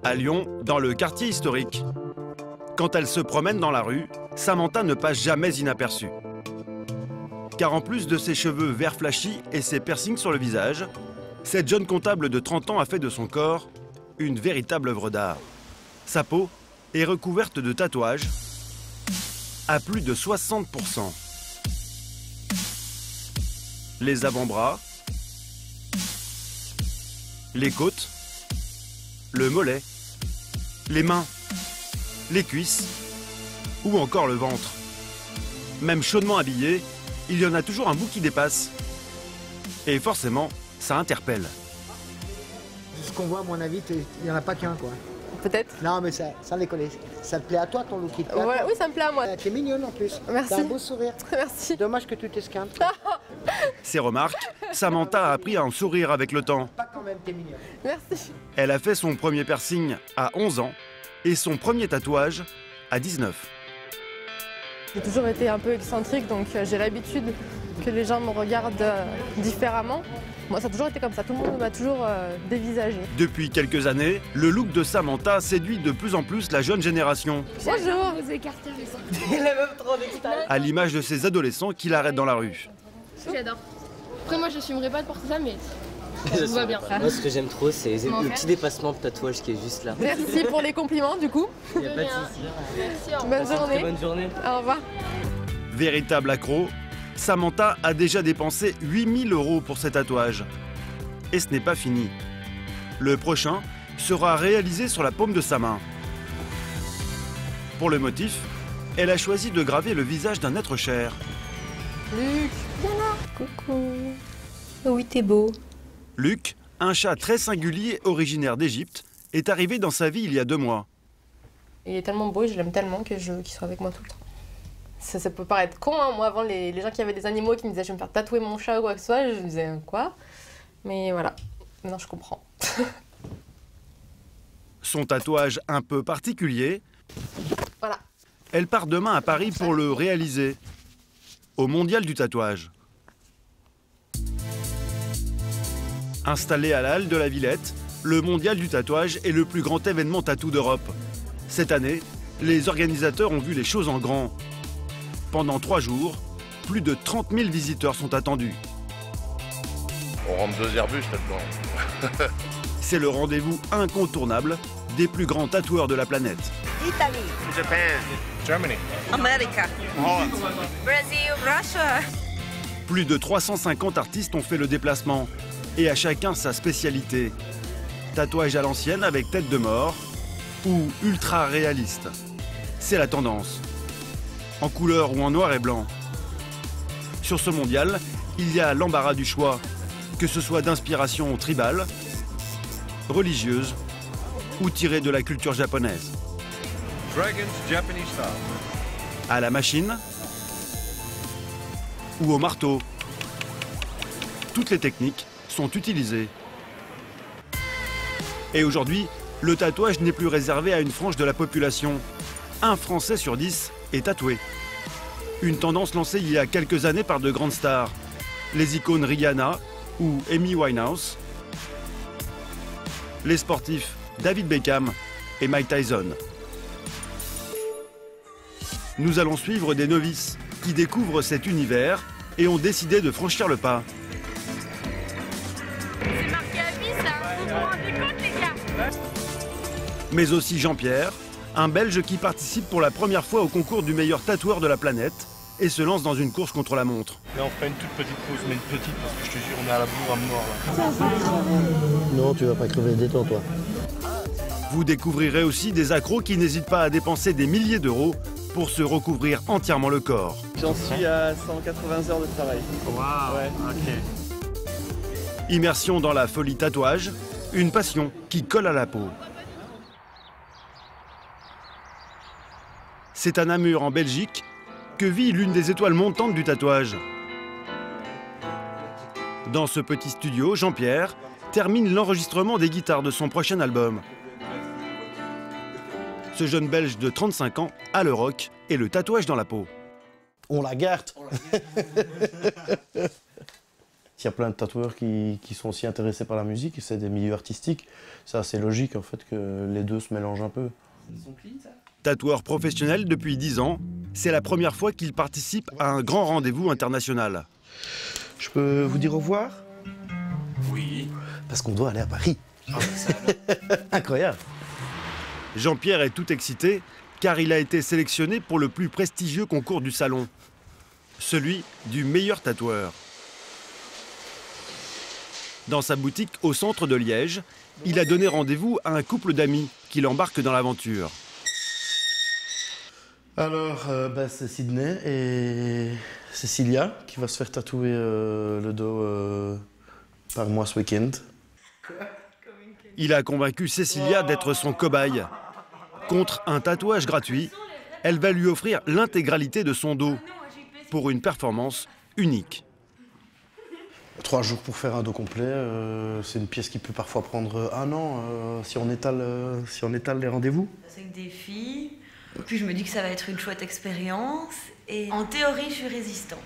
À Lyon, dans le quartier historique. Quand elle se promène dans la rue, Samantha ne passe jamais inaperçue. Car en plus de ses cheveux vert flashy et ses piercings sur le visage, cette jeune comptable de 30 ans a fait de son corps une véritable œuvre d'art. Sa peau est recouverte de tatouages à plus de 60%. Les avant-bras, les côtes, le mollet, les mains, les cuisses ou encore le ventre. Même chaudement habillé, il y en a toujours un bout qui dépasse. Et forcément, ça interpelle. Ce qu'on voit, à mon avis, il n'y en a pas qu'un, quoi. Peut-être. Non, mais ça, sans déconner. Ça te plaît à toi, ton look? Ouais, oui, ça me plaît à moi. T'es mignonne en plus. Merci. T'as un beau sourire. Merci. Dommage que tu t'esquintes. Ces remarques, Samantha a appris à en sourire avec le temps. Pas quand même, t'es mignonne. Merci. Elle a fait son premier piercing à 11 ans et son premier tatouage à 19. J'ai toujours été un peu excentrique, donc j'ai l'habitude que les gens me regardent différemment. Moi, ça a toujours été comme ça. Tout le monde m'a toujours dévisagé. Depuis quelques années, le look de Samantha séduit de plus en plus la jeune génération. Bonjour. Vous écartez avec ça. Il a même trop d'extase. À l'image de ces adolescents qui l'arrêtent dans la rue. J'adore. Après, moi, je n'assumerais pas de porter ça, mais ça vous va bien. Moi, ce que j'aime trop, c'est le petit dépassement de tatouage qui est juste là. Merci pour les compliments, du coup. Il n'y a pas de souci. Merci, Bonne journée. Bonne journée. Au revoir. Véritable accro, Samantha a déjà dépensé 8 000 € pour ses tatouages. Et ce n'est pas fini. Le prochain sera réalisé sur la paume de sa main. Pour le motif, elle a choisi de graver le visage d'un être cher. Luc. Coucou. Oui, t'es beau. Luc, un chat très singulier originaire d'Égypte, est arrivé dans sa vie il y a 2 mois. Il est tellement beau et je l'aime tellement que je veux qu'il soit avec moi tout le temps. Ça peut paraître con, hein. Moi avant les gens qui avaient des animaux qui me disaient je vais me faire tatouer mon chat ou quoi que ce soit, je me disais quoi? Mais voilà, maintenant je comprends. Son tatouage un peu particulier, Voilà. elle part demain à Paris pour le réaliser, au Mondial du tatouage. Installé à la Halle de la Villette, le Mondial du tatouage est le plus grand événement tatou d'Europe. Cette année, les organisateurs ont vu les choses en grand. Pendant 3 jours, plus de 30 000 visiteurs sont attendus. On rentre 2 Airbus là-dedans. C'est le rendez-vous incontournable des plus grands tatoueurs de la planète. Italy, Japan, Germany, America, Holland. Brazil, Russia. Plus de 350 artistes ont fait le déplacement, et à chacun sa spécialité. Tatouage à l'ancienne avec tête de mort ou ultra réaliste. C'est la tendance. En couleur ou en noir et blanc. Sur ce mondial, il y a l'embarras du choix, que ce soit d'inspiration tribale, religieuse ou tirée de la culture japonaise. Dragon's Japanese style. À la machine ou au marteau. Toutes les techniques sont utilisées. Et aujourd'hui, le tatouage n'est plus réservé à une frange de la population. Un Français sur 10 est tatoué. Une tendance lancée il y a quelques années par de grandes stars. Les icônes Rihanna ou Amy Winehouse. Les sportifs David Beckham et Mike Tyson. Nous allons suivre des novices qui découvrent cet univers et ont décidé de franchir le pas. C'est marqué à vie, ça. Vous vous rendez compte, les gars? Mais aussi Jean-Pierre, un Belge qui participe pour la première fois au concours du meilleur tatoueur de la planète et se lance dans une course contre la montre. Là on fera une toute petite pause, mais une petite parce que je te jure on est à la bourre à mort là. Non, tu vas pas crever, détends-toi. Vous découvrirez aussi des accros qui n'hésitent pas à dépenser des milliers d'euros pour se recouvrir entièrement le corps. J'en suis à 180 heures de travail. Waouh, Ouais. ok. Immersion dans la folie tatouage, une passion qui colle à la peau. C'est à Namur en Belgique que vit l'une des étoiles montantes du tatouage. Dans ce petit studio, Jean-Pierre termine l'enregistrement des guitares de son prochain album. Ce jeune Belge de 35 ans a le rock et le tatouage dans la peau. On la garde. S'il y a plein de tatoueurs qui sont aussi intéressés par la musique, et c'est des milieux artistiques, c'est assez logique en fait que les deux se mélangent un peu. Tatoueur professionnel depuis 10 ans, c'est la première fois qu'il participe à un grand rendez-vous international. Je peux vous dire au revoir? Oui. Parce qu'on doit aller à Paris. Ah, ça, Incroyable. Jean-Pierre est tout excité car il a été sélectionné pour le plus prestigieux concours du salon, celui du meilleur tatoueur. Dans sa boutique au centre de Liège, il a donné rendez-vous à un couple d'amis qui l'embarquent dans l'aventure. Alors, c'est Sydney et Cécilia qui va se faire tatouer le dos par moi ce week-end. Il a convaincu Cécilia d'être son cobaye. Contre un tatouage gratuit, elle va lui offrir l'intégralité de son dos pour une performance unique. 3 jours pour faire un dos complet, c'est une pièce qui peut parfois prendre 1 an si on étale les rendez-vous. C'est avec des filles, puis je me dis que ça va être une chouette expérience et en théorie je suis résistante.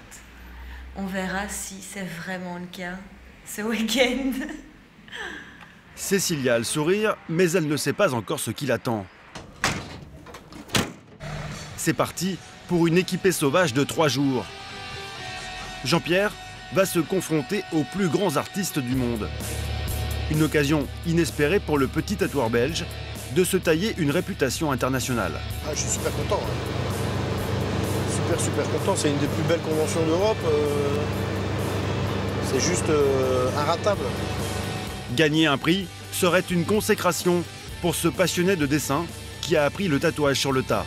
On verra si c'est vraiment le cas ce week-end. Cécilia a le sourire, mais elle ne sait pas encore ce qui l'attend. C'est parti pour une équipée sauvage de 3 jours. Jean-Pierre va se confronter aux plus grands artistes du monde. Une occasion inespérée pour le petit tatoueur belge de se tailler une réputation internationale. Ah, je suis super content. Super content. C'est une des plus belles conventions d'Europe. C'est juste inratable. Gagner un prix serait une consécration pour ce passionné de dessin qui a appris le tatouage sur le tas.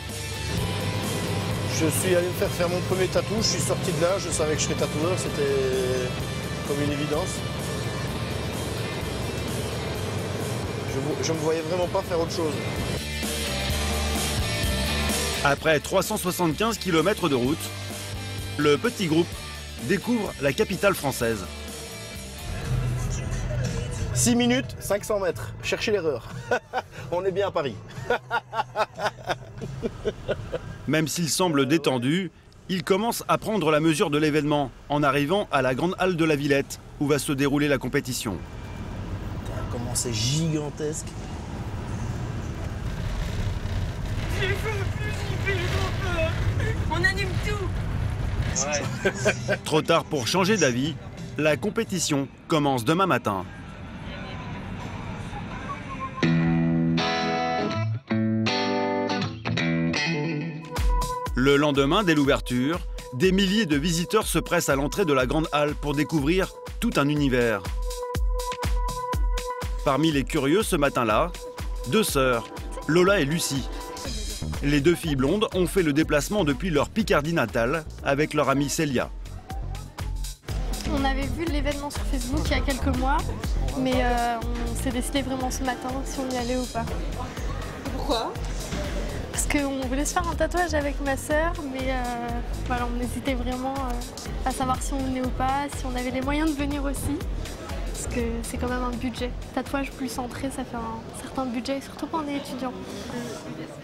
Je suis allé me faire mon premier tatou, je suis sorti de là, je savais que je serais tatoueur, c'était comme une évidence. Je ne me voyais vraiment pas faire autre chose. Après 375 km de route, le petit groupe découvre la capitale française. 6 minutes, 500 mètres, cherchez l'erreur. On est bien à Paris. Même s'il semble détendu, il commence à prendre la mesure de l'événement en arrivant à la grande halle de la Villette où va se dérouler la compétition. Putain, comment c'est gigantesque. On anime tout. Ouais. Trop tard pour changer d'avis, la compétition commence demain matin. Le lendemain, dès l'ouverture, des milliers de visiteurs se pressent à l'entrée de la grande halle pour découvrir tout un univers. Parmi les curieux ce matin-là, 2 sœurs, Lola et Lucie. Les 2 filles blondes ont fait le déplacement depuis leur Picardie natale avec leur amie Célia. On avait vu l'événement sur Facebook il y a quelques mois, mais on s'est décidé vraiment ce matin si on y allait ou pas. Pourquoi ? Parce qu'on voulait se faire un tatouage avec ma sœur, mais voilà, on hésitait vraiment à savoir si on venait ou pas, si on avait les moyens de venir aussi. Parce que c'est quand même un budget. Tatouage plus centré, ça fait un certain budget, surtout quand on est étudiant.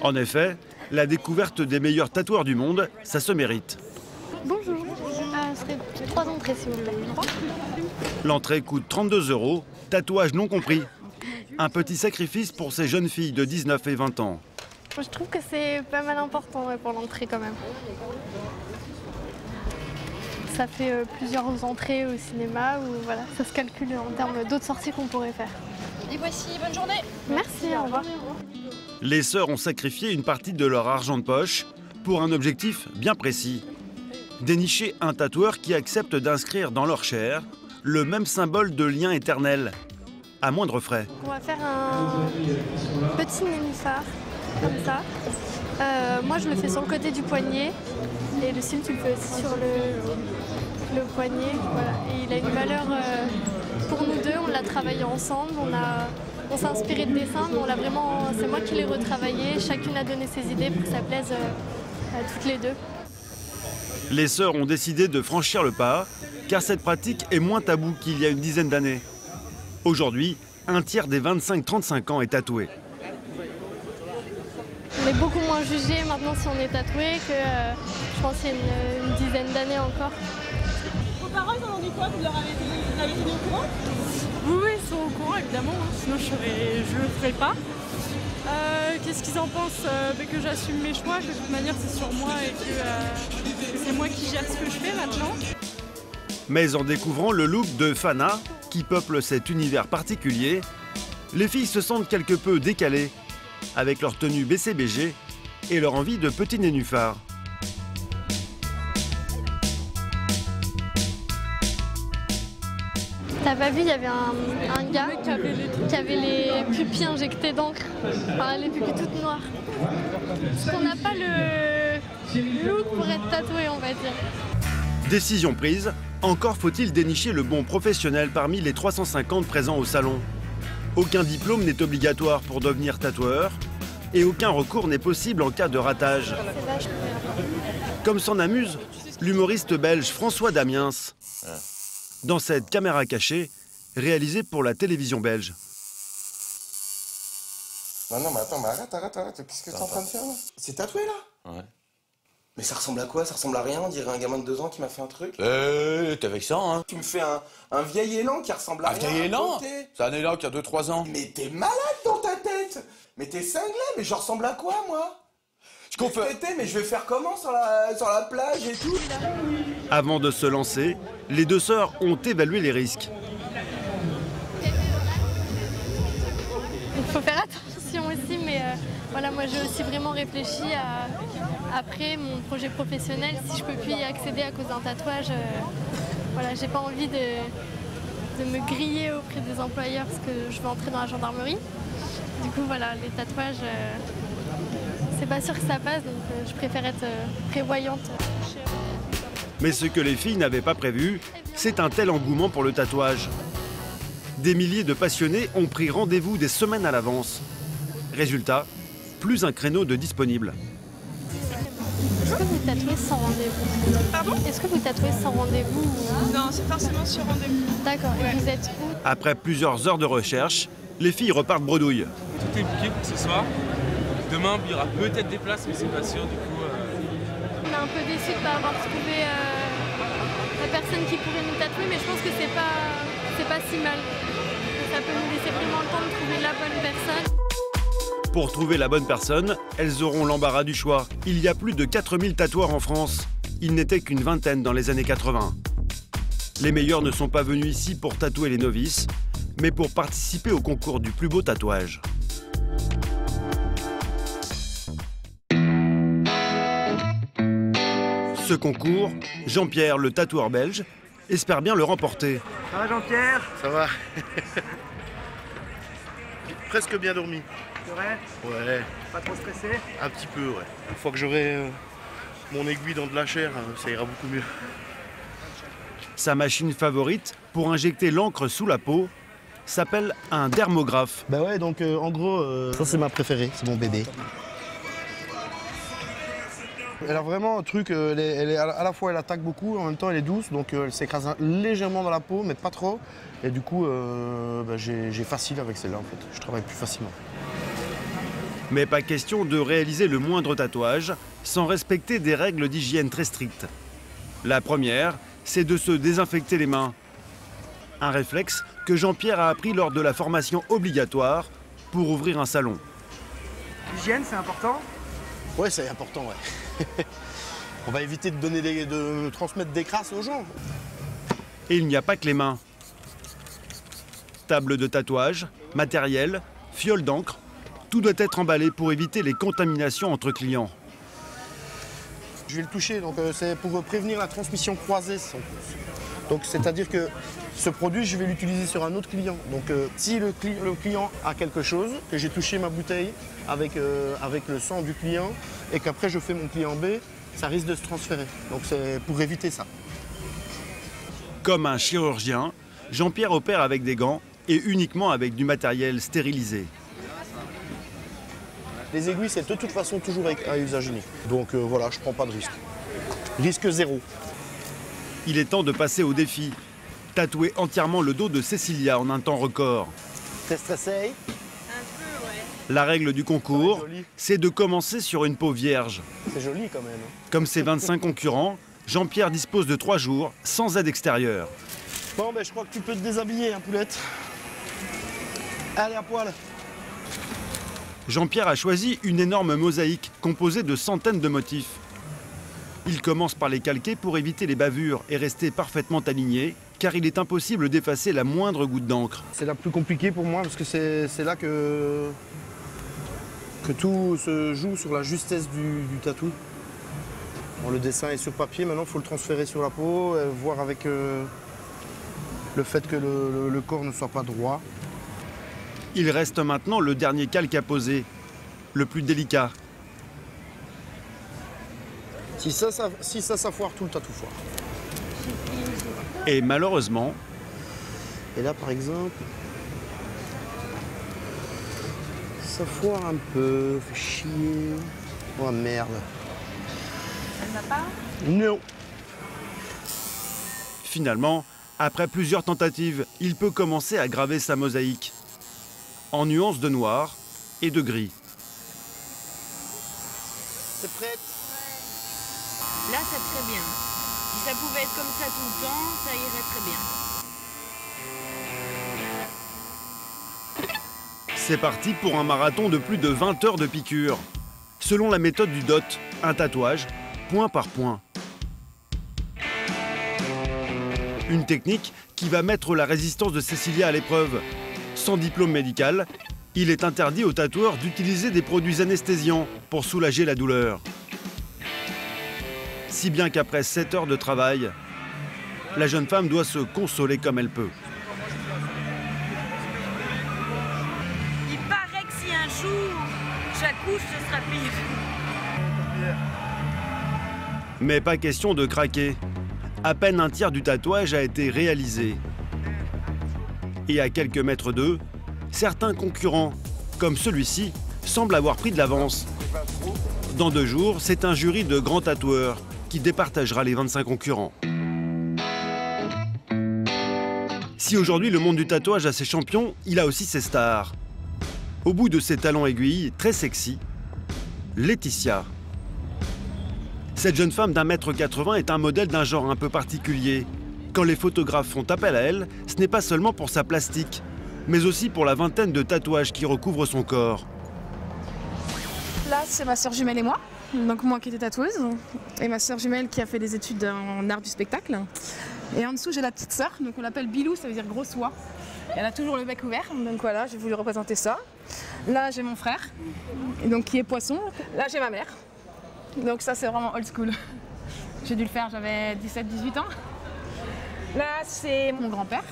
En effet, la découverte des meilleurs tatoueurs du monde, ça se mérite. Bonjour, ce serait 3 entrées s'il vous plaît. L'entrée coûte 32 €, tatouage non compris. Un petit sacrifice pour ces jeunes filles de 19 et 20 ans. Je trouve que c'est pas mal important pour l'entrée quand même. Ça fait plusieurs entrées au cinéma où voilà, ça se calcule en termes d'autres sorties qu'on pourrait faire. Et voici, bonne journée. Merci, au revoir. Les sœurs ont sacrifié une partie de leur argent de poche pour un objectif bien précis. Dénicher un tatoueur qui accepte d'inscrire dans leur chair le même symbole de lien éternel, à moindre frais. On va faire un petit nénuphar, comme ça. Moi, je le fais sur le côté du poignet. Et le cil, tu le fais aussi sur le poignet. Voilà. Et il a une valeur pour nous deux. On l'a travaillé ensemble. On s'est inspiré de dessins, mais c'est moi qui l'ai retravaillé. Chacune a donné ses idées pour que ça plaise à toutes les deux. Les sœurs ont décidé de franchir le pas, car cette pratique est moins taboue qu'il y a une dizaine d'années. Aujourd'hui, un tiers des 25-35 ans est tatoué. On est beaucoup moins jugé maintenant si on est tatoué que je pense il y a une dizaine d'années encore. vos parents, ils en ont dit quoi? Vous l'avez tenu au courant? Oui, ils sont au courant évidemment, hein. Sinon je le ferais pas. Qu'est-ce qu'ils en pensent? Que j'assume mes choix, que de toute manière c'est sur moi et que c'est moi qui gère ce que je fais maintenant. Mais en découvrant le look de Fana, qui peuple cet univers particulier, les filles se sentent quelque peu décalées, avec leur tenue BCBG et leur envie de petits nénuphars. T'as pas vu, il y avait un gars qui avait les pupilles injectées d'encre, enfin les pupilles toutes noires. Parce qu'on n'a pas le look pour être tatoué, on va dire. Décision prise, encore faut-il dénicher le bon professionnel parmi les 350 présents au salon. Aucun diplôme n'est obligatoire pour devenir tatoueur et aucun recours n'est possible en cas de ratage. Comme s'en amuse l'humoriste belge François Damiens dans cette caméra cachée réalisée pour la télévision belge. Non, mais attends, arrête. Qu'est-ce que t'es en train de faire là? C'est tatoué là? Ouais. Mais ça ressemble à quoi? Ça ressemble à rien, on dirait un gamin de 2 ans qui m'a fait un truc. T'es avec ça, hein? Tu me fais un vieil élan qui ressemble à rien. Un vieil élan? C'est un élan qui a 2-3 ans. Mais t'es malade dans ta tête! Mais t'es cinglé, mais je ressemble à quoi moi? Mais je vais faire comment sur la plage et tout? Avant de se lancer, les deux sœurs ont évalué les risques. Il faut faire attention aussi, mais voilà, moi j'ai aussi vraiment réfléchi à après mon projet professionnel, si je peux plus y accéder à cause d'un tatouage. Voilà, j'ai pas envie de me griller auprès des employeurs parce que je veux entrer dans la gendarmerie. Du coup voilà, les tatouages, c'est pas sûr que ça passe, donc je préfère être prévoyante. Mais ce que les filles n'avaient pas prévu, c'est un tel engouement pour le tatouage. Des milliers de passionnés ont pris rendez-vous des semaines à l'avance. Résultat, plus un créneau de disponible. Est-ce que vous tatouez sans rendez-vous? Pardon? Est-ce que vous tatouez sans rendez-vous ou... Non, c'est forcément sur rendez-vous. D'accord, et vous êtes où? Après plusieurs heures de recherche, les filles repartent bredouille. Tout est bouqué pour ce soir. Demain, il y aura peut-être des places, mais c'est pas sûr, du coup... On est un peu déçus de ne pas avoir trouvé la personne qui pourrait nous tatouer, mais je pense que c'est pas si mal. Ça peut nous laisser vraiment le temps de trouver la bonne personne. Pour trouver la bonne personne, elles auront l'embarras du choix. Il y a plus de 4000 tatoueurs en France. Il n'était qu'une vingtaine dans les années 80. Les meilleurs ne sont pas venus ici pour tatouer les novices, mais pour participer au concours du plus beau tatouage. Ce concours, Jean-Pierre, le tatoueur belge, espère bien le remporter. Ça va Jean-Pierre? Ça va. Presque bien dormi. C'est vrai? Ouais. Pas trop stressé? Un petit peu, ouais. Une fois que j'aurai mon aiguille dans de la chair, ça ira beaucoup mieux. Sa machine favorite pour injecter l'encre sous la peau s'appelle un dermographe. Bah ouais, donc en gros, ça c'est ma préférée, c'est mon bébé. Elle a vraiment un truc, elle est à la fois elle attaque beaucoup, en même temps elle est douce, donc elle s'écrase légèrement dans la peau, mais pas trop. Et du coup, j'ai facile avec celle-là en fait, je travaille plus facilement. Mais pas question de réaliser le moindre tatouage sans respecter des règles d'hygiène très strictes. La première, c'est de se désinfecter les mains. Un réflexe que Jean-Pierre a appris lors de la formation obligatoire pour ouvrir un salon. L'hygiène, c'est important? Ouais, c'est important, ouais. On va éviter de transmettre des crasses aux gens. Et il n'y a pas que les mains. Table de tatouage, matériel, fiole d'encre, tout doit être emballé pour éviter les contaminations entre clients. Je vais le toucher, donc c'est pour prévenir la transmission croisée. Donc c'est-à-dire que ce produit, je vais l'utiliser sur un autre client. Donc si le client a quelque chose, que j'ai touché ma bouteille avec le sang du client et qu'après je fais mon client B, ça risque de se transférer. Donc c'est pour éviter ça. Comme un chirurgien, Jean-Pierre opère avec des gants et uniquement avec du matériel stérilisé. Les aiguilles, c'est de toute façon toujours à usage unique. Donc voilà, je ne prends pas de risque. Risque zéro. Il est temps de passer au défi. Tatouer entièrement le dos de Cécilia en un temps record. T'es stressé? Un peu, ouais. La règle du concours, c'est de commencer sur une peau vierge. C'est joli quand même. Comme ses 25 concurrents, Jean-Pierre dispose de 3 jours sans aide extérieure. Bon, ben je crois que tu peux te déshabiller, hein, Poulette. Allez, à poil. Jean-Pierre a choisi une énorme mosaïque composée de centaines de motifs. Il commence par les calquer pour éviter les bavures et rester parfaitement aligné, car il est impossible d'effacer la moindre goutte d'encre. C'est la plus compliquée pour moi parce que c'est là que tout se joue sur la justesse du tatou. Bon, le dessin est sur papier, maintenant il faut le transférer sur la peau, voir avec le fait que le corps ne soit pas droit. Il reste maintenant le dernier calque à poser, le plus délicat. Si ça foire, tout le tatou foire. Et malheureusement... Et là par exemple, ça foire un peu, fait chier. Oh merde. Elle n'a pas? Non. Finalement, après plusieurs tentatives, il peut commencer à graver sa mosaïque en nuances de noir et de gris. C'est prête? Là, c'est très bien. Si ça pouvait être comme ça tout le temps, ça irait très bien. C'est parti pour un marathon de plus de 20 heures de piqûre. Selon la méthode du DOT, un tatouage, point par point. Une technique qui va mettre la résistance de Cécilia à l'épreuve. Sans diplôme médical, il est interdit aux tatoueurs d'utiliser des produits anesthésiants pour soulager la douleur. Si bien qu'après 7 heures de travail, la jeune femme doit se consoler comme elle peut. Il paraît que si un jour j'accouche, ce sera pire. Mais pas question de craquer. À peine un tiers du tatouage a été réalisé. Et à quelques mètres d'eux, certains concurrents, comme celui-ci, semblent avoir pris de l'avance. Dans 2 jours, c'est un jury de grands tatoueurs qui départagera les 25 concurrents. Si aujourd'hui le monde du tatouage a ses champions, il a aussi ses stars. Au bout de ses talons aiguilles, très sexy, Laetitia. Cette jeune femme d'1,80 m est un modèle d'un genre un peu particulier. Quand les photographes font appel à elle, ce n'est pas seulement pour sa plastique, mais aussi pour la vingtaine de tatouages qui recouvrent son corps. Là, c'est ma sœur jumelle et moi. Donc moi qui étais tatoueuse, et ma sœur jumelle qui a fait des études en art du spectacle. Et en dessous, j'ai la petite sœur, donc on l'appelle Bilou, ça veut dire grosse oie. Elle a toujours le bec ouvert, donc voilà, j'ai voulu représenter ça. Là, j'ai mon frère, et donc qui est poisson. Là, j'ai ma mère. Donc ça, c'est vraiment old school. J'ai dû le faire, j'avais 17-18 ans. Là, c'est mon grand-père.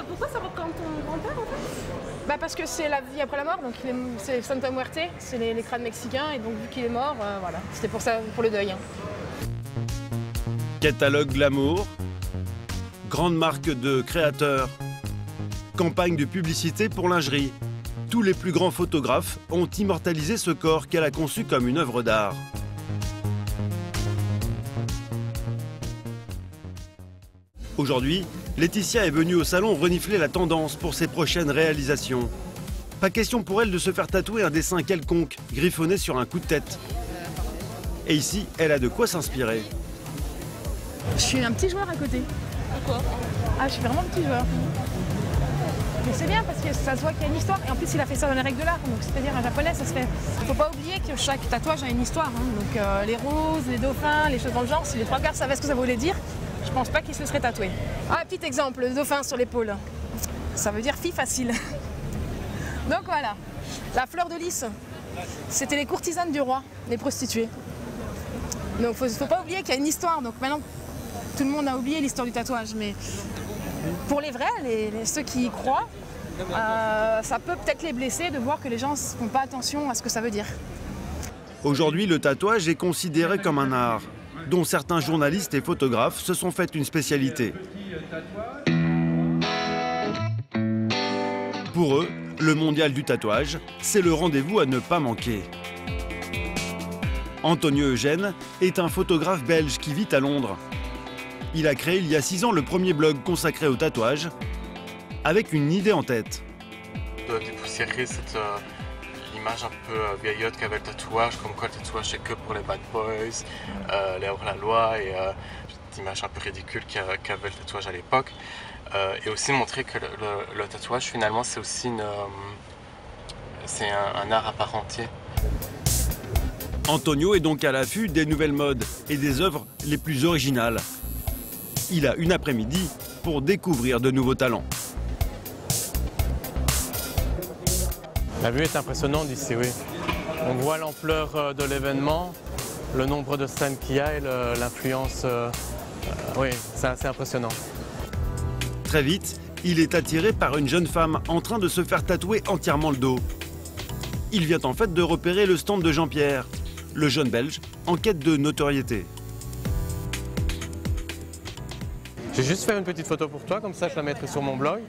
Pourquoi ça représente ton grand-père en fait? Bah parce que c'est la vie après la mort, donc c'est Santa Muerte, c'est les crânes mexicains, et donc vu qu'il est mort, voilà, c'était pour ça, pour le deuil. Hein. Catalogue glamour, grande marque de créateurs, campagne de publicité pour lingerie. Tous les plus grands photographes ont immortalisé ce corps qu'elle a conçu comme une œuvre d'art. Aujourd'hui, Laetitia est venue au salon renifler la tendance pour ses prochaines réalisations. Pas question pour elle de se faire tatouer un dessin quelconque, griffonné sur un coup de tête. Et ici, elle a de quoi s'inspirer. Je suis un petit joueur à côté. Pourquoi? Ah, je suis vraiment un petit joueur. Mais c'est bien parce que ça se voit qu'il y a une histoire. Et en plus, il a fait ça dans les règles de l'art. Donc, c'est-à-dire, un japonais, ça se fait. Il ne faut pas oublier que chaque tatouage a une histoire. Hein. Donc, les roses, les dauphins, les choses dans le genre, si les 3/4 savaient ce que ça voulait dire, je pense pas qu'il se serait tatoué. Ah, petit exemple, le dauphin sur l'épaule. Ça veut dire fille facile. Donc voilà. La fleur de lys, c'était les courtisanes du roi, les prostituées. Donc faut pas oublier qu'il y a une histoire. Donc maintenant, tout le monde a oublié l'histoire du tatouage. Mais pour les vrais, ceux qui y croient, ça peut peut-être les blesser de voir que les gens ne font pas attention à ce que ça veut dire. Aujourd'hui, le tatouage est considéré comme un art, dont certains journalistes et photographes se sont fait une spécialité. Pour eux, le mondial du tatouage, c'est le rendez-vous à ne pas manquer. Antonio Eugène est un photographe belge qui vit à Londres. Il a créé il y a 6 ans le premier blog consacré au tatouage, avec une idée en tête. De dépoussiérer l'image un peu vieillotte qu'avait le tatouage, comme quoi le tatouage c'est que pour les bad boys, les hors-la-loi et cette image un peu ridicule qu'avait le tatouage à l'époque. Et aussi montrer que le tatouage finalement c'est aussi un art à part entier. Antonio est donc à l'affût des nouvelles modes et des œuvres les plus originales. Il a une après-midi pour découvrir de nouveaux talents. La vue est impressionnante d'ici, oui. On voit l'ampleur de l'événement, le nombre de scènes qu'il y a et l'influence. Oui, c'est assez impressionnant. Très vite, il est attiré par une jeune femme en train de se faire tatouer entièrement le dos. Il vient en fait de repérer le stand de Jean-Pierre, le jeune Belge en quête de notoriété. J'ai juste fait une petite photo pour toi, comme ça je la mettrai sur mon blog.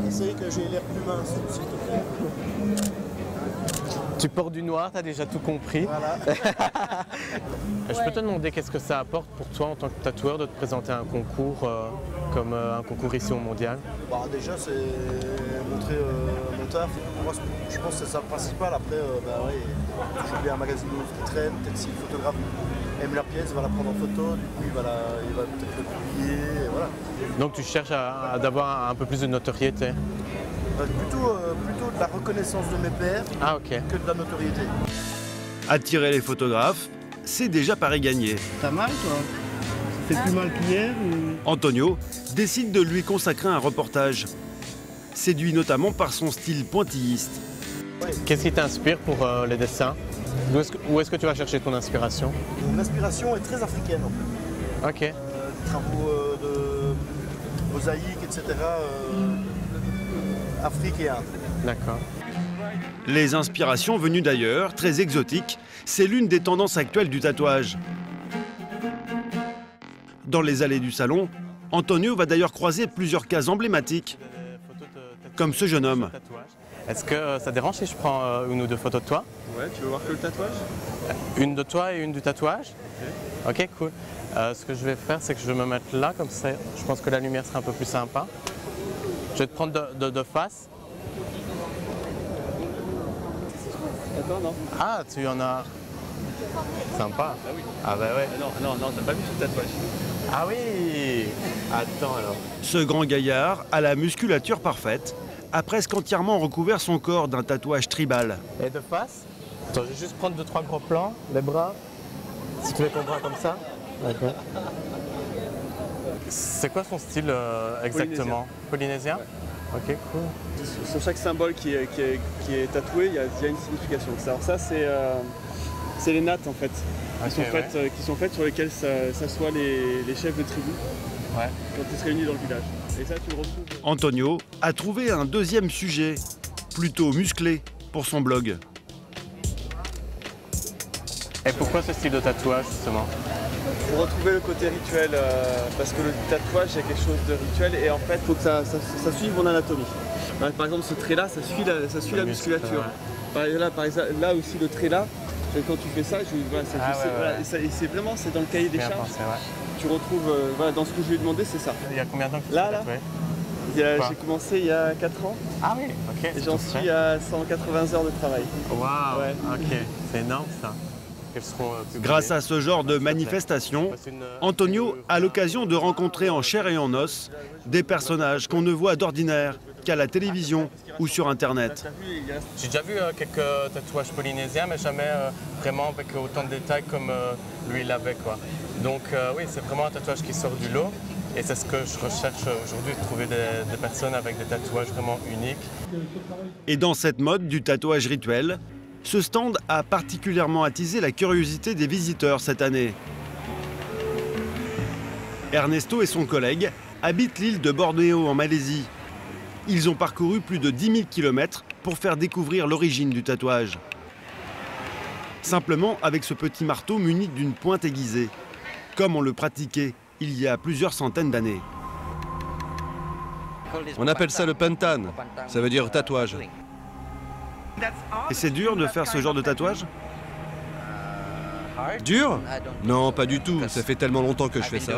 Essaye que j'ai l'air plus mince, s'il te plaît. Tu portes du noir, tu as déjà tout compris. Voilà. Je peux te demander qu'est-ce que ça apporte pour toi en tant que tatoueur de te présenter à un concours comme un concours ici au Mondial? Déjà c'est montrer mon taf. Moi je pense que c'est ça le principal. Après toujours bien un magazine qui traîne, peut-être si le photographe aime la pièce, il va la prendre en photo, du coup il va peut-être le publier, et voilà. Donc tu cherches à avoir un peu plus de notoriété? Plutôt de la reconnaissance de mes pairs que de la notoriété. Attirer les photographes, c'est déjà pari gagné. T'as mal toi? Ça fait plus mal qu'hier ou... Antonio décide de lui consacrer un reportage, séduit notamment par son style pointilliste. Qu'est-ce qui t'inspire pour les dessins? Où est-ce que tu vas chercher ton inspiration? Mon inspiration est très africaine en fait. Ok. Des travaux de mosaïque, etc. Afrique et Inde. D'accord. Les inspirations venues d'ailleurs, très exotiques, c'est l'une des tendances actuelles du tatouage. Dans les allées du salon, Antonio va d'ailleurs croiser plusieurs cas emblématiques, comme ce jeune homme. Est-ce que ça dérange si je prends une ou deux photos de toi? Ouais, tu veux voir que le tatouage? Une de toi et une du tatouage? Ok, cool. Ce que je vais faire, c'est que je vais me mettre là, comme ça, je pense que la lumière sera un peu plus sympa. Je vais te prendre de face. Attends, non. Ah, tu en as... Sympa. Ah oui. Ah bah ouais. Non, t'as pas vu tout le tatouage. Ah oui. Attends alors. Ce grand gaillard, à la musculature parfaite, a presque entièrement recouvert son corps d'un tatouage tribal. Et de face? Attends, je vais juste prendre 2-3 gros plans, les bras. Si tu mets ton bras comme ça. D'accord. C'est quoi son style exactement? Polynésien. Ok, cool. Sur chaque symbole qui est tatoué, il y a une signification. Alors ça, c'est les nattes en fait, qui sont faites sur lesquelles s'assoient les chefs de tribu quand ils se réunissent dans le village. Et ça, tu le retrouves. Antonio a trouvé un deuxième sujet, plutôt musclé, pour son blog. Et pourquoi ce style de tatouage justement? Pour retrouver le côté rituel, parce que le tatouage c'est quelque chose de rituel et en fait il faut que ça suive mon anatomie. Par exemple ce trait là, ça suit la musculature. Là aussi le trait là, quand tu fais ça, c'est vraiment dans le cahier des charges. Tu retrouves, dans ce que je lui ai demandé, c'est ça. Il y a combien de temps que tu Là, j'ai commencé il y a 4 ans. Ah oui, ok. Et j'en suis à 180 heures de travail. Waouh, ok, c'est énorme ça. Grâce à ce genre de manifestation, Antonio a l'occasion de rencontrer en chair et en os des personnages qu'on ne voit d'ordinaire qu'à la télévision ou sur Internet. J'ai déjà vu quelques tatouages polynésiens, mais jamais vraiment avec autant de détails comme lui il avait, quoi. Donc oui, c'est vraiment un tatouage qui sort du lot. Et c'est ce que je recherche aujourd'hui, de trouver des personnes avec des tatouages vraiment uniques. Et dans cette mode du tatouage rituel, ce stand a particulièrement attisé la curiosité des visiteurs cette année. Ernesto et son collègue habitent l'île de Bornéo en Malaisie. Ils ont parcouru plus de 10 000 km pour faire découvrir l'origine du tatouage. Simplement avec ce petit marteau muni d'une pointe aiguisée, comme on le pratiquait il y a plusieurs centaines d'années. On appelle ça le pantan, ça veut dire tatouage. Et c'est dur de faire ce genre de tatouage? Dur? Non, pas du tout, ça fait tellement longtemps que je fais ça.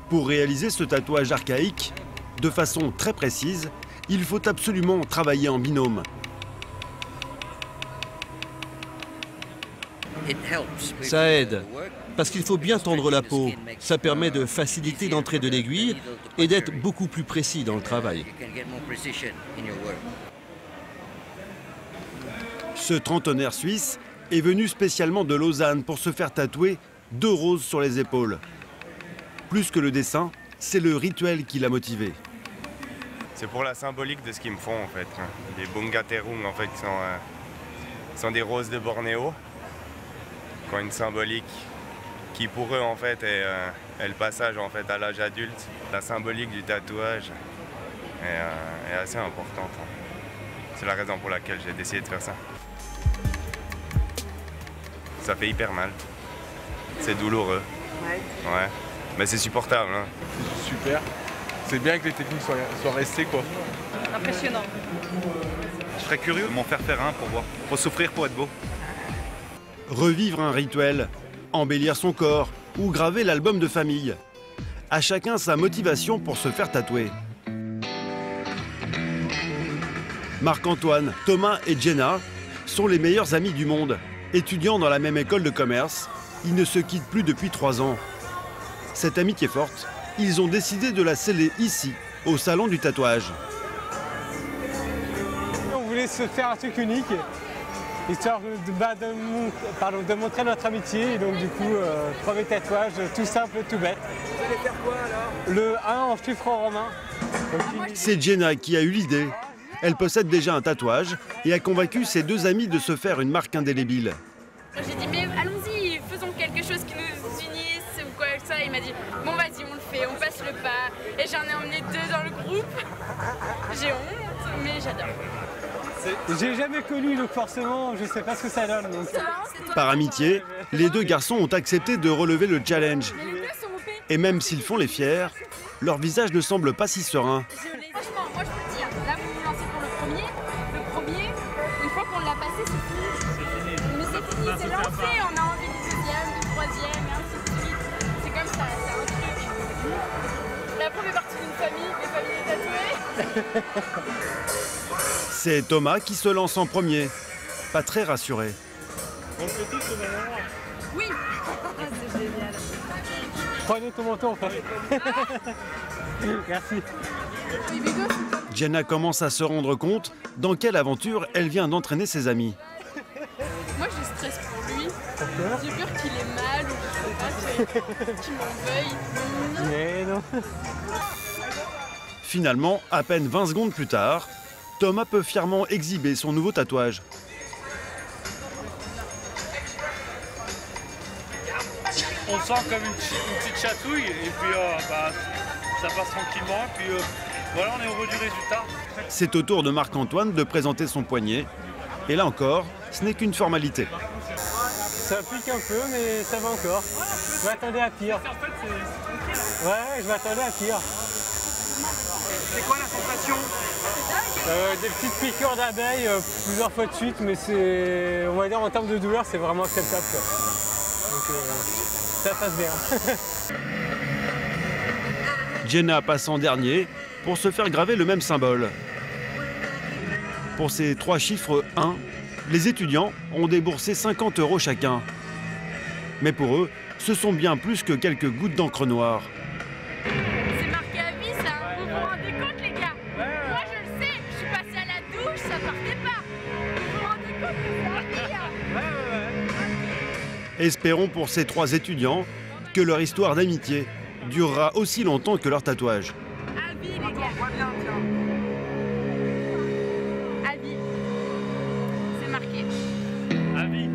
Pour réaliser ce tatouage archaïque, de façon très précise, il faut absolument travailler en binôme. Ça aide, parce qu'il faut bien tendre la peau. Ça permet de faciliter l'entrée de l'aiguille et d'être beaucoup plus précis dans le travail. Ce trentenaire suisse est venu spécialement de Lausanne pour se faire tatouer 2 roses sur les épaules. Plus que le dessin, c'est le rituel qui l'a motivé. C'est pour la symbolique de ce qu'ils me font en fait. Les bungaterung en fait sont des roses de Bornéo qui ont une symbolique qui pour eux en fait est le passage en fait à l'âge adulte. La symbolique du tatouage est assez importante. C'est la raison pour laquelle j'ai décidé de faire ça. Ça fait hyper mal. C'est douloureux. Ouais. Mais c'est supportable. Hein. Super. C'est bien que les techniques soient restées quoi. Impressionnant. Je serais curieux de m'en faire un pour voir. Faut souffrir pour être beau. Revivre un rituel, embellir son corps ou graver l'album de famille. À chacun sa motivation pour se faire tatouer. Marc-Antoine, Thomas et Jenna sont les meilleurs amis du monde. Étudiants dans la même école de commerce, ils ne se quittent plus depuis 3 ans. Cette amitié forte, ils ont décidé de la sceller ici, au salon du tatouage. On voulait se faire un truc unique, histoire de montrer notre amitié. Et donc du coup, premier tatouage, tout simple, tout bête. Vous allez faire quoi alors? Le 1 en chiffre romain. C'est Jenna qui a eu l'idée. Elle possède déjà un tatouage et a convaincu ses 2 amis de se faire une marque indélébile. J'ai dit mais allons-y, faisons quelque chose qui nous unisse ou quoi que ça. Il m'a dit bon vas-y on le fait, on passe le pas. Et j'en ai emmené 2 dans le groupe. J'ai honte mais j'adore. J'ai jamais connu donc forcément je sais pas ce que ça donne. Donc... Par amitié, les 2 garçons ont accepté de relever le challenge. Et même s'ils font les fiers, leur visage ne semble pas si serein. Franchement, moi je peux le dire, là vous vous lancez pour le premier, une fois qu'on l'a passé c'est fini. Mais c'est fini, c'est lancé, on a envie du 2e, du 3e, et ainsi de suite. C'est comme ça, c'est un truc. Et après on fait partie d'une famille, des familles tatouées. C'est Thomas qui se lance en premier, pas très rassuré. On le fait tous au même moment. Oui, c'est génial. Prenez ton manteau en fait. Merci. Jenna commence à se rendre compte dans quelle aventure elle vient d'entraîner ses amis. Moi je stresse pour lui. J'ai peur qu'il ait mal ou je sais pas, qu'il m'en veuille. Mais non. Finalement, à peine 20 secondes plus tard, Thomas peut fièrement exhiber son nouveau tatouage. On sent comme une petite chatouille et puis ça passe tranquillement. Puis voilà, on est heureux du résultat. C'est au tour de Marc-Antoine de présenter son poignet. Et là encore, ce n'est qu'une formalité. Ça pique un peu, mais ça va encore. Je m'attendais à pire. Ouais, je m'attendais à pire. C'est quoi la sensation? Des petites piqûres d'abeilles plusieurs fois de suite, mais c'est, on va dire en termes de douleur, c'est vraiment acceptable. Quoi. Donc ça passe bien. Jenna passe en dernier pour se faire graver le même symbole. Pour ces 3 chiffres 1, les étudiants ont déboursé 50 € chacun. Mais pour eux, ce sont bien plus que quelques gouttes d'encre noire. C'est marqué à vie ça, vous vous rendez compte les gars? Moi je le sais, je suis passée à la douche, ça partait pas. Vous vous rendez compte que c'est à vie? Espérons pour ces 3 étudiants que leur histoire d'amitié durera aussi longtemps que leur tatouage. À vie les gars. À vie. C'est marqué. À vie.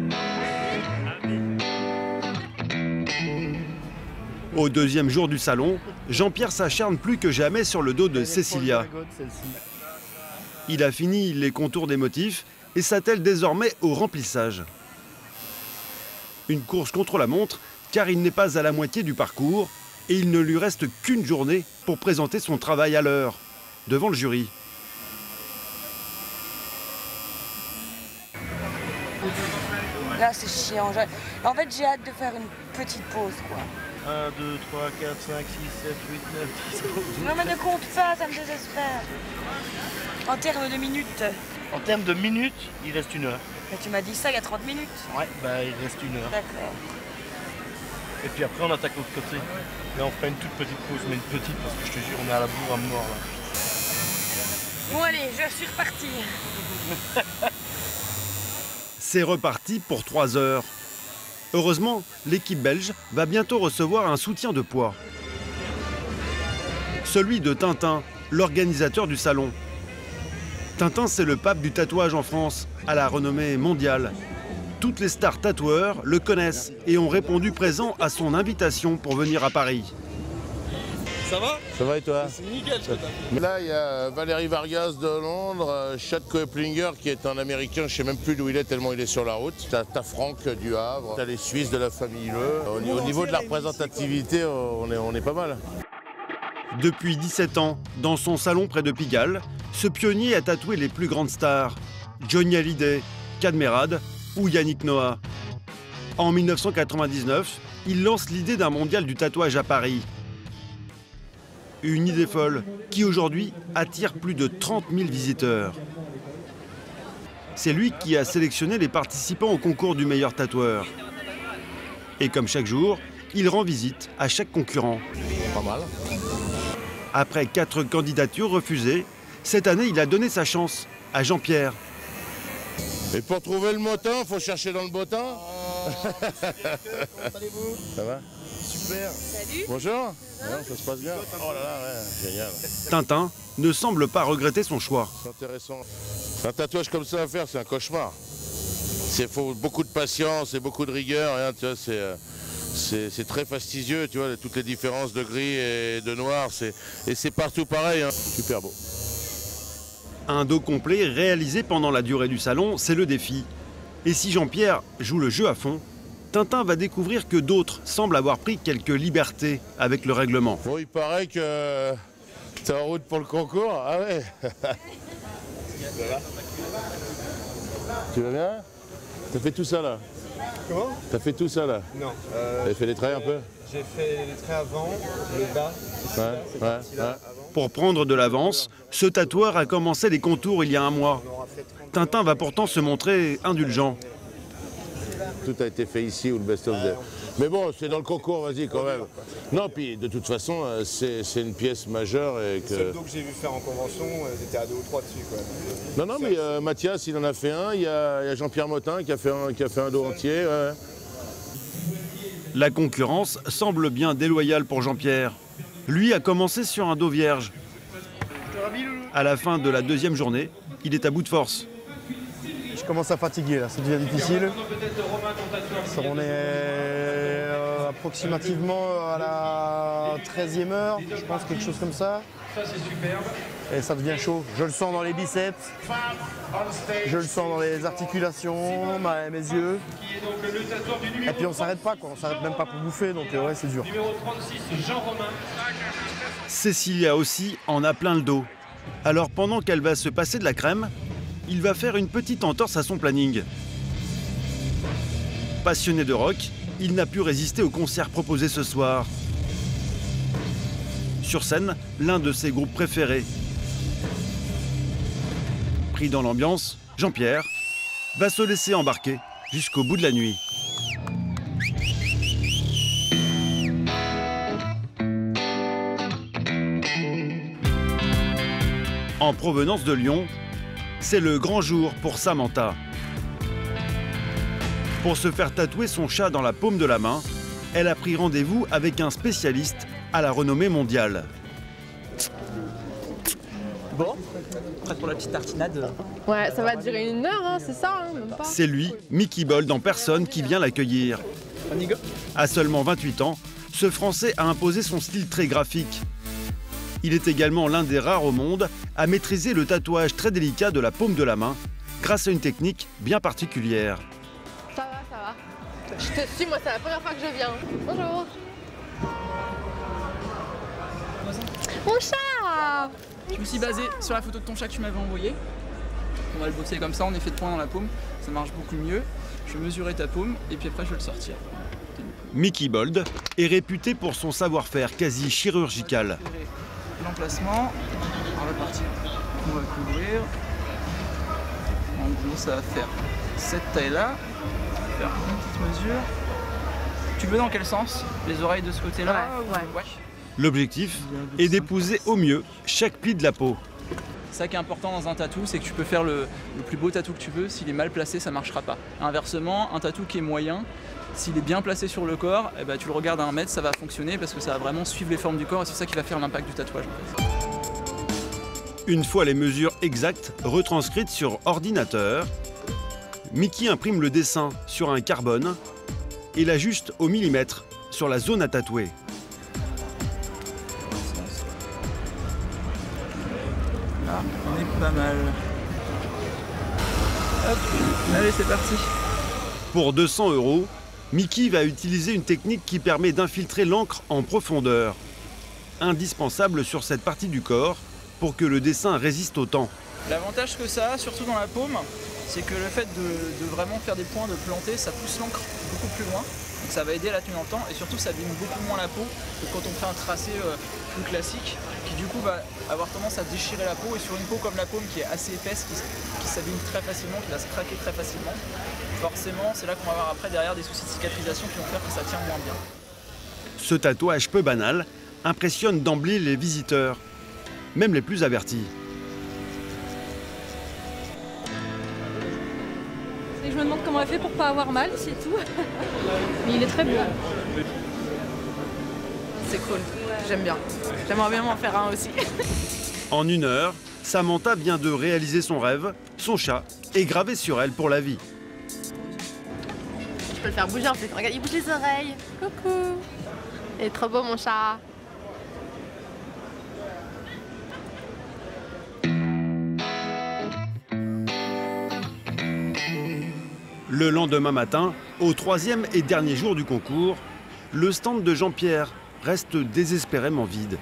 Au 2e jour du salon, Jean-Pierre s'acharne plus que jamais sur le dos de Cécilia. Il a fini les contours des motifs et s'attelle désormais au remplissage. Une course contre la montre, car il n'est pas à la moitié du parcours et il ne lui reste qu'une journée pour présenter son travail à l'heure, devant le jury. Là, c'est chiant. En fait, j'ai hâte de faire une petite pause, quoi. 1, 2, 3, 4, 5, 6, 7, 8, 9, 10, 11. Non mais ne compte pas, ça me désespère. En termes de minutes. En termes de minutes, il reste 1 heure. Mais tu m'as dit ça il y a 30 minutes. Ouais, bah il reste 1 heure. D'accord. Et puis après on attaque l'autre côté. Là on fera une toute petite pause, mais une petite parce que je te jure on est à la bourre à mort là. Bon allez, je suis reparti. C'est reparti pour 3 heures. Heureusement, l'équipe belge va bientôt recevoir un soutien de poids. Celui de Tintin, l'organisateur du salon. Tintin, c'est le pape du tatouage en France, à la renommée mondiale. Toutes les stars tatoueurs le connaissent et ont répondu présent à son invitation pour venir à Paris. Ça va? Ça va et toi? C'est nickel ce que t'as fait. Là, il y a Valérie Vargas de Londres, Chad Koeplinger qui est un Américain, je ne sais même plus d'où il est tellement il est sur la route. T'as Franck du Havre, t'as les Suisses de la famille Le. Au niveau de la représentativité, on est pas mal. Depuis 17 ans, dans son salon près de Pigalle, ce pionnier a tatoué les plus grandes stars. Johnny Hallyday, Kad Merad ou Yannick Noah. En 1999, il lance l'idée d'un mondial du tatouage à Paris. Une idée folle qui aujourd'hui attire plus de 30 000 visiteurs. C'est lui qui a sélectionné les participants au concours du meilleur tatoueur. Et comme chaque jour, il rend visite à chaque concurrent. Pas mal. Après 4 candidatures refusées, cette année il a donné sa chance à Jean-Pierre. Et pour trouver le motin, il faut chercher dans le bottin. Ça va? Super. Salut. Bonjour. Ouais, ça se passe bien. Oh là là, ouais, génial. Tintin ne semble pas regretter son choix. C'est intéressant. Un tatouage comme ça à faire, c'est un cauchemar. Il faut beaucoup de patience et beaucoup de rigueur. Hein, tu vois, c'est très fastidieux, tu vois, toutes les différences de gris et de noir. Et c'est partout pareil. Hein. Super beau. Un dos complet réalisé pendant la durée du salon, c'est le défi. Et si Jean-Pierre joue le jeu à fond, Tintin va découvrir que d'autres semblent avoir pris quelques libertés avec le règlement. Bon, il paraît que t'es en route pour le concours. Ah ouais. Tu vas bien? T'as fait tout ça là? Comment? T'as fait tout ça là? Non. T'as fait les traits un peu? J'ai fait les traits avant, le bas, ici, là, cette partie-là, avant. Pour prendre de l'avance, ce tatoueur a commencé les contours il y a un mois. Tintin va pourtant se montrer indulgent. Tout a été fait ici ou le best-of there. Mais bon, c'est dans le concours, vas-y quand même. Non, puis de toute façon, c'est une pièce majeure. Et que... Les seuls dos que j'ai vu faire en convention, j'étais à 2 ou 3 dessus. Quoi. Non, non, mais Mathias, il en a fait un. Il y a Jean-Pierre Motin qui a fait un dos entier. Ouais. La concurrence semble bien déloyale pour Jean-Pierre. Lui a commencé sur un dos vierge. À la fin de la 2e journée, il est à bout de force. Je commence à fatiguer là, ça devient difficile. On est approximativement à la 13e heure, je pense, quelque chose comme ça. Et ça devient chaud. Je le sens dans les biceps, je le sens dans les articulations, mes yeux. Et puis on s'arrête pas, quoi. On s'arrête même pas pour bouffer, donc ouais, c'est dur. Cécilia aussi en a plein le dos. Alors pendant qu'elle va se passer de la crème, il va faire une petite entorse à son planning. Passionné de rock, il n'a pu résister au concert proposé ce soir. Sur scène, l'un de ses groupes préférés. Pris dans l'ambiance, Jean-Pierre va se laisser embarquer jusqu'au bout de la nuit. En provenance de Lyon, c'est le grand jour pour Samantha. Pour se faire tatouer son chat dans la paume de la main, elle a pris rendez-vous avec un spécialiste à la renommée mondiale. Bon, prête pour la petite tartinade? Ouais, ça va durer 1 heure, hein, c'est ça, hein, même pas. C'est lui, Mickey Bold en personne, qui vient l'accueillir. À seulement 28 ans, ce Français a imposé son style très graphique. Il est également l'un des rares au monde à maîtriser le tatouage très délicat de la paume de la main, grâce à une technique bien particulière. Ça va, ça va. Je te suis, moi c'est la première fois que je viens. Bonjour. Mon chat! Je me suis basé sur la photo de ton chat que tu m'avais envoyée. On va le bosser comme ça, en effet de point dans la paume. Ça marche beaucoup mieux. Je vais mesurer ta paume et puis après je vais le sortir. Mickey Bold est réputé pour son savoir-faire quasi chirurgical. L'emplacement, on va partir, on va couvrir. En gros, ça va faire cette taille-là. Faire une petite mesure. Tu veux dans quel sens? Les oreilles de ce côté-là? Ouais. L'objectif est d'épouser au mieux chaque pli de la peau. Ça qui est important dans un tatou, c'est que tu peux faire le plus beau tatou que tu veux. S'il est mal placé, ça ne marchera pas. Inversement, un tatou qui est moyen, s'il est bien placé sur le corps, eh ben, tu le regardes à 1 mètre, ça va fonctionner parce que ça va vraiment suivre les formes du corps et c'est ça qui va faire l'impact du tatouage. En fait. Une fois les mesures exactes retranscrites sur ordinateur, Mickey imprime le dessin sur un carbone et l'ajuste au millimètre sur la zone à tatouer. Là, on est pas mal. Hop, allez, c'est parti. Pour 200 €, Mickey va utiliser une technique qui permet d'infiltrer l'encre en profondeur, indispensable sur cette partie du corps pour que le dessin résiste au temps. L'avantage que ça a, surtout dans la paume, c'est que le fait de vraiment faire des points, de planter, ça pousse l'encre beaucoup plus loin. Donc ça va aider à la tenue dans le temps et surtout ça abîme beaucoup moins la peau que quand on fait un tracé plus classique qui du coup va avoir tendance à déchirer la peau et sur une peau comme la paume qui est assez épaisse, qui s'abîme très facilement, qui va se craquer très facilement. Forcément, c'est là qu'on va avoir après derrière des soucis de cicatrisation qui vont faire que ça tient moins bien. Ce tatouage peu banal impressionne d'emblée les visiteurs, même les plus avertis. Et je me demande comment elle fait pour pas avoir mal, c'est tout. Mais il est très beau. C'est cool, j'aime bien. J'aimerais bien m'en faire un aussi. En 1 heure, Samantha vient de réaliser son rêve, son chat est gravé sur elle pour la vie. Je peux le faire bouger en fait. Regarde, il bouge les oreilles. Coucou. Il est trop beau mon chat. Le lendemain matin, au 3e et dernier jour du concours, le stand de Jean-Pierre reste désespérément vide.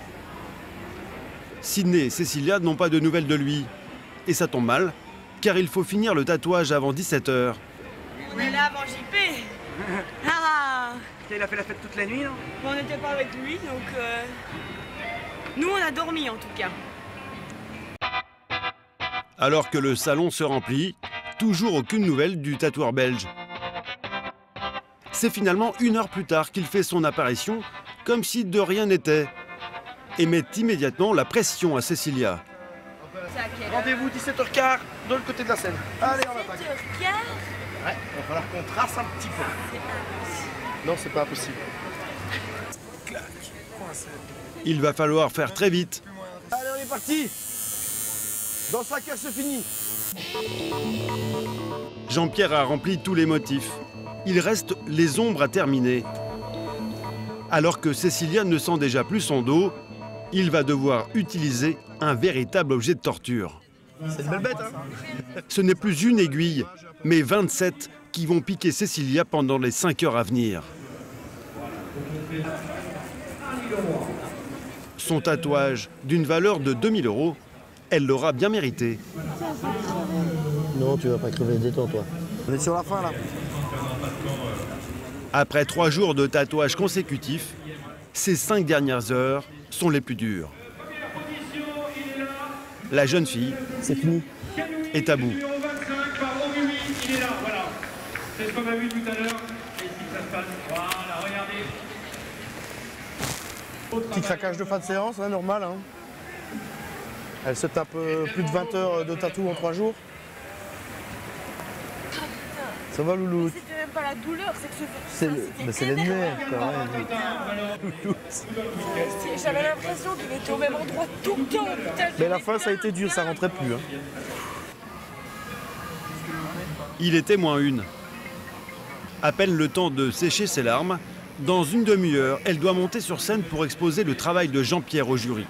Sydney et Cécilia n'ont pas de nouvelles de lui. Et ça tombe mal, car il faut finir le tatouage avant 17 h. On est là avant JP. Ah. Il a fait la fête toute la nuit, non? On n'était pas avec lui, donc nous on a dormi en tout cas. Alors que le salon se remplit, toujours aucune nouvelle du tatoueur belge. C'est finalement 1 heure plus tard qu'il fait son apparition, comme si de rien n'était, et met immédiatement la pression à Cécilia. Rendez-vous 17h15 de l'autre côté de la scène. Allez, on attaque. 17h15 Ouais, il va falloir qu'on trace un petit peu. Non, c'est pas impossible. Il va falloir faire très vite. Allez, on est parti. Dans 5 heures, c'est fini. Jean-Pierre a rempli tous les motifs. Il reste les ombres à terminer. Alors que Cécilia ne sent déjà plus son dos, il va devoir utiliser un véritable objet de torture. C'est une belle bête, hein? Ce n'est plus une aiguille, mais 27 qui vont piquer Cécilia pendant les 5 heures à venir. Son tatouage, d'une valeur de 2000 €, elle l'aura bien mérité. Non, tu vas pas crever, détends-toi. On est sur la fin, là. Après 3 jours de tatouage consécutifs, ces 5 dernières heures sont les plus dures. La jeune fille c'est fini. Est à bout. Il est là, voilà. C'est ce qu'on a vu tout à l'heure. Et ici, ça se passe. Voilà, regardez. Petit craquage de fin de séance, hein, normal. Hein. Elle se tape plus de 20 heures de tatou en 3 jours. Ça va, Loulou? C'était même pas la douleur, c'est que C'est les nerfs, quand même. J'avais l'impression qu'il était au même endroit tout le temps. Putain, Mais la fin, ça a été dur, ça rentrait plus. Hein. Il était -1. À peine le temps de sécher ses larmes, dans une demi-heure, elle doit monter sur scène pour exposer le travail de Jean-Pierre au jury.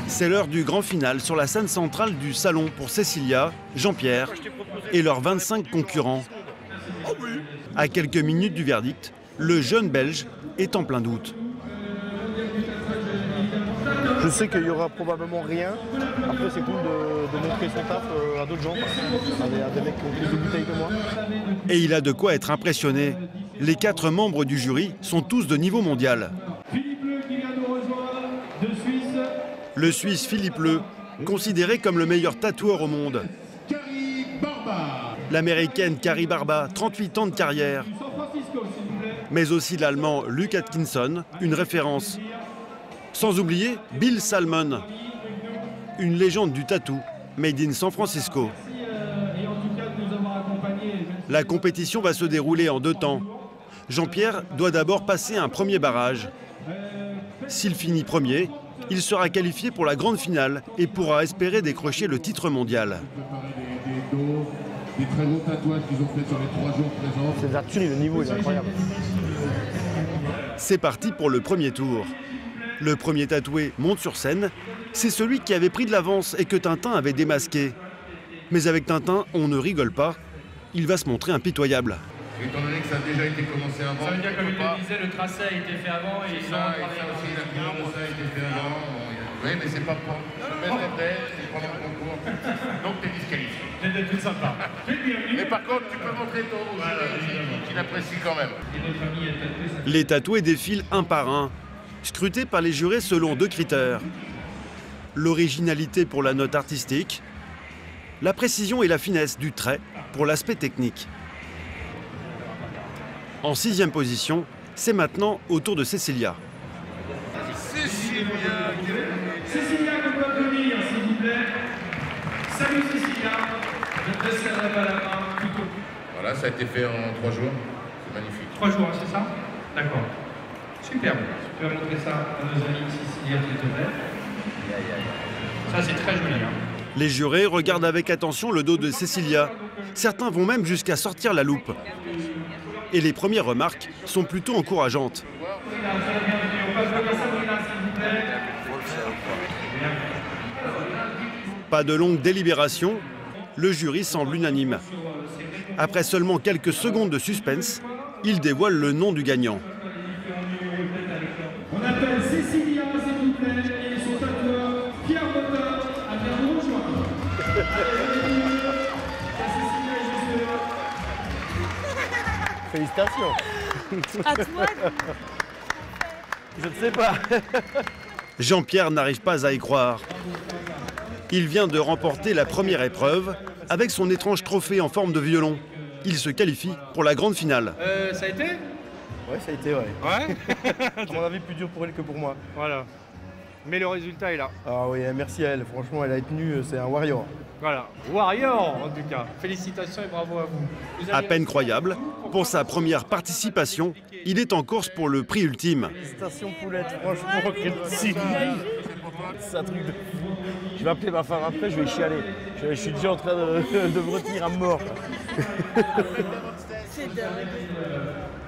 C'est l'heure du grand final sur la scène centrale du salon pour Cécilia, Jean-Pierre et leurs 25 concurrents. À quelques minutes du verdict, le jeune Belge est en plein doute. Je sais qu'il y aura probablement rien. Après, c'est cool de montrer son taf à d'autres gens, quoi. À des mecs qui ont plus de bouteilles que moi. Et il a de quoi être impressionné. Les 4 membres du jury sont tous de niveau mondial. Le Suisse Philippe Leu, considéré comme le meilleur tatoueur au monde. L'Américaine Kari Barba, 38 ans de carrière. Mais aussi l'Allemand Luc Atkinson, une référence. Sans oublier Bill Salmon, une légende du tatou, made in San Francisco. La compétition va se dérouler en 2 temps. Jean-Pierre doit d'abord passer un premier barrage. S'il finit premier, il sera qualifié pour la grande finale et pourra espérer décrocher le titre mondial. Des très beaux tatouages qu'ils ont fait sur les 3 jours présents. C'est de la tuerie, le niveau est incroyable. C'est parti pour le premier tour. Le premier tatoué monte sur scène. C'est celui qui avait pris de l'avance et que Tintin avait démasqué. Mais avec Tintin, on ne rigole pas. Il va se montrer impitoyable. Étant donné que ça a déjà été commencé avant. Ça veut dire, comme il le disait, le tracé a été fait avant et ils ont travaillé. Ça a été fait avant. Oui, mais c'est pas pour se mettre en tête, c'est pendant le concours. Donc t'es disqualifié. C'est tout sympa. Mais par contre, tu peux montrer ton rouge qu'il apprécie quand même. Les tatoués défilent un par un, scrutés par les jurés selon 2 critères. L'originalité pour la note artistique, la précision et la finesse du trait pour l'aspect technique. En 6e position, c'est maintenant au tour de Cécilia. Cécilia, qu'on peut venir, s'il vous plaît. Salut Cécilia. Je ne te céderai pas la main plutôt. Voilà, ça a été fait en 3 jours. C'est magnifique. 3 jours, c'est ça? D'accord. Superbe. Tu peux montrer ça à nos amis de Cécilia, s'il te plaît. Ça, c'est très joli. Hein. Les jurés regardent avec attention le dos de Cécilia. Certains vont même jusqu'à sortir la loupe. Et les premières remarques sont plutôt encourageantes. Pas de longue délibération, le jury semble unanime. Après seulement quelques secondes de suspense, il dévoile le nom du gagnant. On appelle Cécilia, s'il vous plaît, et son tatoueur Pierre Botin à bien nous rejoindre. Félicitations. À toi. Je ne sais pas. Jean-Pierre n'arrive pas à y croire. Il vient de remporter la première épreuve avec son étrange trophée en forme de violon. Il se qualifie pour la grande finale. Ça a été? Ouais, ça a été, ouais. Ouais. À mon avis, plus dur pour elle que pour moi. Voilà. Mais le résultat est là. Ah oui, merci à elle. Franchement, elle a tenu, c'est un warrior. Voilà. Warrior, en tout cas. Félicitations et bravo à vous. À peine croyable, pour sa première participation, il est en course pour le prix ultime. Félicitations Poulette, franchement, quel signe. C'est un truc de fou. Je vais appeler ma femme après, je vais chialer. Je suis déjà en train de me retenir à mort. C'est dingue.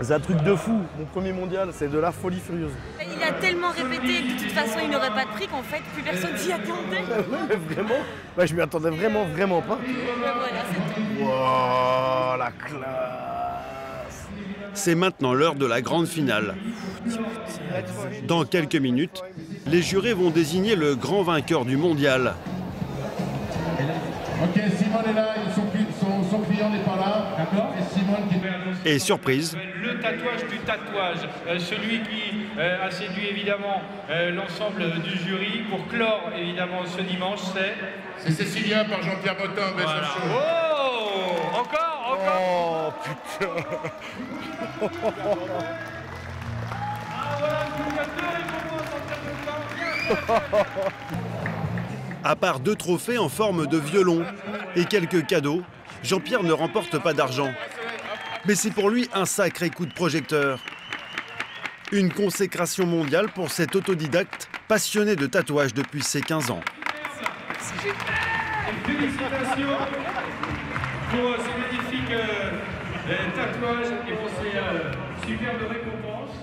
C'est un truc de fou. Mon premier mondial, c'est de la folie furieuse. Il a tellement répété que de toute façon il n'aurait pas de prix qu'en fait plus personne s'y attendait. Ouais, vraiment. Ouais, je m'y attendais vraiment pas. Voilà, c'est tout. Wow, la classe. C'est maintenant l'heure de la grande finale. Dans quelques minutes, les jurés vont désigner le grand vainqueur du mondial. Ok, Simone est là, son client n'est pas là. D'accord. Et Simone qui... Et surprise, Le tatouage du tatouage, celui qui a séduit évidemment l'ensemble du jury pour clore évidemment ce dimanche, c'est Cécilia par Jean-Pierre Botin. Voilà. Oh, encore. Oh putain. à part 2 trophées en forme de violon et quelques cadeaux, Jean-Pierre ne remporte pas d'argent. Mais c'est pour lui un sacré coup de projecteur. Une consécration mondiale pour cet autodidacte passionné de tatouage depuis ses 15 ans. Félicitations pour ces magnifiques tatouages et pour ces superbes récompenses.